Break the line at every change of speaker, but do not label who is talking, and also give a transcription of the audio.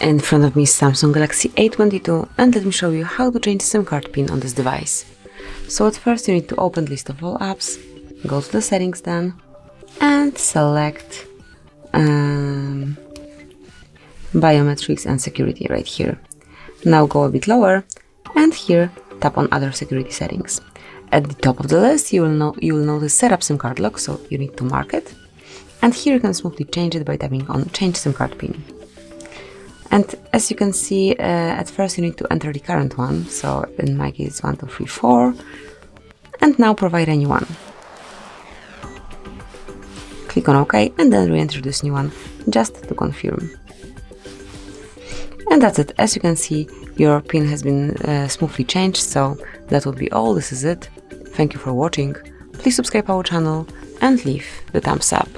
In front of me is Samsung Galaxy A22, and let me show you how to change SIM card pin on this device. So at first you need to open the list of all apps, go to the settings then, and select biometrics and security right here. Now go a bit lower, and here tap on other security settings. At the top of the list you will notice setup SIM card lock, so you need to mark it. And here you can smoothly change it by tapping on change SIM card pin. And as you can see, at first you need to enter the current one, so in my case it's 1234, and now provide a new one. Click on OK and then re-enter this new one just to confirm. And that's it. As you can see, your pin has been smoothly changed, so that would be all. This is it. Thank you for watching. Please subscribe our channel and leave the thumbs up.